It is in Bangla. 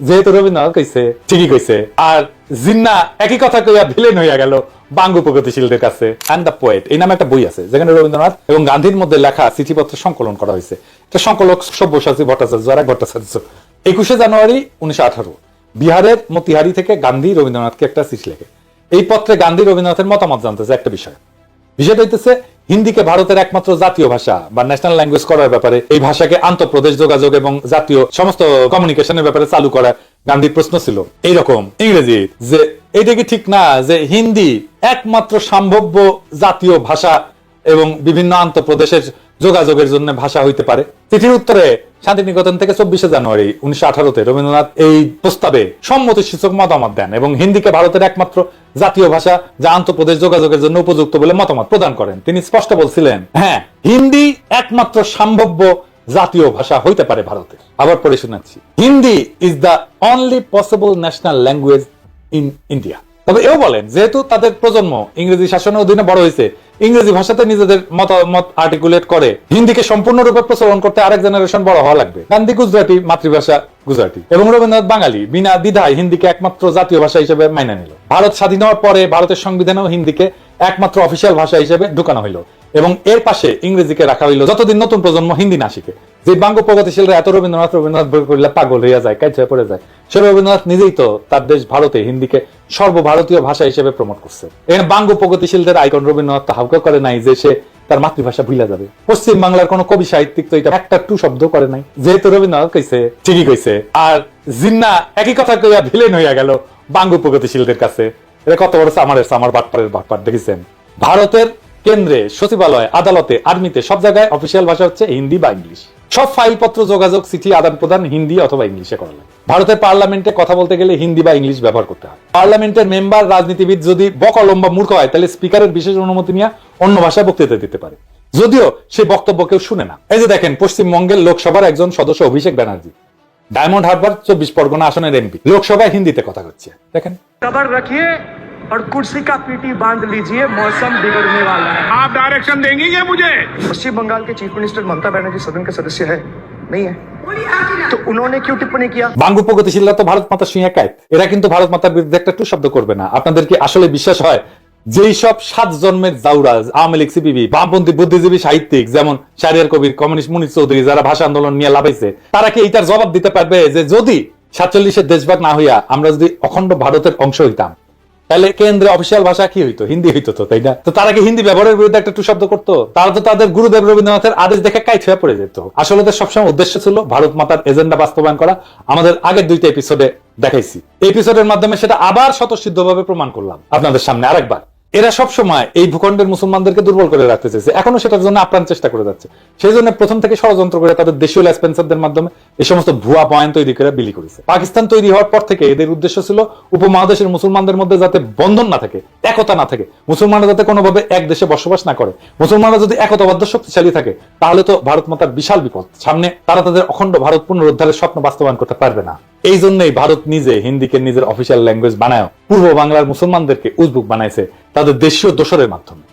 যেহেতু রবীন্দ্রনাথ কইছে ঠিকই কইছে, আর জিন্না একই কথা কইয়া ভিলেন হইয়া গেল বাঙ্গু প্রগতিশীলদের কাছে। অ্যান্ড দ্য পোয়েট এই নামে একটা বই আছে, যেখানে রবীন্দ্রনাথ এবং গান্ধীর মধ্যে লেখা চিঠিপত্র সংকলন করা হয়েছে। এটা সংকলক সব্যসাচী ভট্টাচার্য আর এক ভট্টাচার্য। 21শে জানুয়ারি 1918 বিহারের মতিহারি থেকে গান্ধী রবীন্দ্রনাথকে একটা চিঠি লেখে। এই পত্রে গান্ধী রবীন্দ্রনাথের মতামত জানতেছে একটা বিষয়টা হইতেছে হিন্দিকে ভারতের একমাত্র জাতীয় ভাষা বা ন্যাশনাল ল্যাঙ্গুয়েজ করার ব্যাপারে, এই ভাষাকে আন্তঃপ্রদেশ যোগাযোগ এবং জাতীয় সমস্ত কমিউনিকেশনের ব্যাপারে চালু করা গান্ধীর প্রশ্ন ছিল এইরকম ইংরেজি, যে এইটা কি ঠিক না যে হিন্দি একমাত্র সম্ভাব্য জাতীয় ভাষা এবং বিভিন্ন আন্তঃপ্রদেশের যোগাযোগের জন্য ভাষা হইতে পারে। চিঠির উত্তরে শান্তিনিকেতন থেকে 24শে জানুয়ারি 1918 রবীন্দ্রনাথ এই প্রস্তাবে সম্মতিসূচক মতামত দেন এবং হিন্দিকে ভারতের একমাত্র জাতীয় ভাষা যা আন্তঃপ্রদেশ যোগাযোগের জন্য উপযুক্ত বলে মতামত প্রদান করেন। তিনি স্পষ্ট বলছিলেন, হ্যাঁ, হিন্দি একমাত্র সম্ভাব্য জাতীয় ভাষা হইতে পারে ভারতের। আবার পড়ে শোনাচ্ছি, Hindi is the only possible national language in India. তবে এও বলেন, যেহেতু তাদের প্রজন্ম ইংরেজি শাসনের অধীনে বড় হয়েছে, ইংরেজি ভাষাতে নিজেদের মতামত আর্টিকুলেট করে হিন্দিকে সম্পূর্ণরূপে প্রচলন করতে আরেক জেনারেশন বড় হওয়া লাগবে। গান্ধী গুজরাটি, মাতৃভাষা গুজরাটি, এবং রবীন্দ্রনাথ বাঙালি, বিনা দ্বিধায় হিন্দিকে একমাত্র জাতীয় ভাষা হিসেবে মাইনে নিল। ভারত স্বাধীন হওয়ার পরে ভারতের সংবিধানেও হিন্দিকে একমাত্র অফিসিয়াল ভাষা হিসেবে ঢুকানো হইল এবং এর পাশে ইংরেজিকে রাখা হইল যতদিন নতুন প্রজন্ম হিন্দি না শিখে। যে বাঙ্গ প্রগতিশীলরা এত রবীন্দ্রনাথ বই করলে পাগল হইয়া যায়, কাজ হয়ে পড়ে যায়, সে রবীন্দ্রনাথ নিজেই তো তার দেশ ভারতে হিন্দিকে সর্বভারতীয় ভাষা হিসেবে প্রমোট করছে। এখানে বাঙ্গ প্রগতিশীলদের আইকন রবীন্দ্রনাথ হাউকা করে নাই যে সে তার মাতৃভাষা ভুলা যাবে। পশ্চিম বাংলার কোন কবি সাহিত্যিক তো এটা একটা টু শব্দ করে নাই। যেহেতু রবীন্দ্রনাথ কইছে ঠিকই কইছে, আর জিন্না একই কথা কইয়া ভিলেন হইয়া গেল বাঙ্গ প্রগতিশীলদের কাছে। এটা কত বড় আমার বাটপার দেখেছেন। ভারতের কেন্দ্রে, সচিবালয়, আদালতে, আর্মিতে, সব জায়গায় অফিসিয়াল ভাষা হচ্ছে হিন্দি বা ইংলিশ। সব ফাইলপত্র, যোগাযোগ, চিঠি আদান প্রদান হিন্দি অথবা ইংলিশে করা লাগে। ভারতের পার্লামেন্টে কথা বলতে গেলে হিন্দি বা ইংলিশ ব্যবহার করতে হয়। পার্লামেন্টের মেম্বার, রাজনীতিবিদ যদি বকলম বা মূর্খ হয়, তাহলে স্পিকারের বিশেষ অনুমতি নিয়ে অন্য ভাষায় বক্তৃতা দিতে পারে, যদিও সেই বক্তব্য কেউ শুনে না। এই যে দেখেন, পশ্চিমবঙ্গের লোকসভার একজন সদস্য অভিষেক ব্যানার্জি, ডায়মন্ড হারবার 24 পরগনা আসনের এমপি, লোকসভায় হিন্দিতে কথা হচ্ছে। দেখেন, खबर रखिए और कुर्सी का पीटी बांध लीजिए, मौसम बिगड़ने वाला है। आप डायरेक्शन देंगी क्या मुझे? पश्चिम बंगाल के चीफ मिनिस्टर ममता बनर्जी सदन के सदस्य है नहीं है, तो उन्होंने क्यों टिप्पणी किया? বাঙ্গু প্রগতিশীলরা তো ভারত মাতার সিংহে কায়েত, এরা কিন্তু ভারত মাতার বিরুদ্ধে একটা টু শব্দ করবে না। আপনাদের কি আসলে বিশ্বাস হয় যেই সব 7 জন্মের জাউরাজ, আওয়ামী লীগ, সিপিবি, বামপন্থী বুদ্ধিজীবী সাহিত্যিক যেমন শাহরিয়ার কবির, কমিউনিস্ট মুনির চৌধুরী, যারা ভাষা আন্দোলন নিয়ে লাভাইছে, তারা কি এইটার জবাব দিতে পারবে যে যদি 47-এর দেশভাগ না হইয়া আমরা যদি অখণ্ড ভারতের অংশ হইতাম, তাহলে কেন্দ্রে অফিসিয়াল ভাষা কি হইতো? হিন্দি হইতো তো, তাই না? তো তারা কি হিন্দি ব্যবহারের বিরুদ্ধে একটা টু শব্দ করতো? তারা তো তাদের গুরুদেব রবীন্দ্রনাথের আদেশ দেখে কাইট হয়ে পড়ে যেত। আসলে তাদের সবসময় উদ্দেশ্য ছিল ভারত মাতার এজেন্ডা বাস্তবায়ন করা। আমাদের আগের 2টা এপিসোডে দেখাইছি, এপিসোডের মাধ্যমে সেটা আবার স্বতঃসিদ্ধভাবে প্রমাণ করলাম আপনাদের সামনে আরেকবার। এরা সব সময় এই ভূখণ্ডের মুসলমানদেরকে দুর্বল করে রাখতে চেয়েছে, এখনো সেটার জন্য আপ্রাণ চেষ্টা করে যাচ্ছে। সেই জন্য প্রথম থেকে ষড়যন্ত্র করে তাদের দেশীয় লেসপেন্সারদের মাধ্যমে এই সমস্ত ভুয়া পয়েন্ট তৈরি করে বিলি করেছে। পাকিস্তান তৈরি হওয়ার পর থেকে এদের উদ্দেশ্য ছিল উপমহাদেশের মুসলমানদের মধ্যে যাতে বন্ধন না থাকে, একতা না থাকে, মুসলমানরা যাতে কোনোভাবে এক দেশে বসবাস না করে। মুসলমানরা যদি একতাবদ্ধ শক্তিশালী থাকে, তাহলে তো ভারত মাতার বিশাল বিপদ সামনে, তারা তাদের অখণ্ড ভারত পুনরুদ্ধারের স্বপ্ন বাস্তবায়ন করতে পারবে না। এই জন্যই ভারত নিজে হিন্দিকে নিজের অফিসিয়াল ল্যাঙ্গুয়েজ বানায় পূর্ব বাংলার মুসলমানদেরকে উজবুক বানাইছে তাদের দেশীয় দোসরের মাধ্যমে।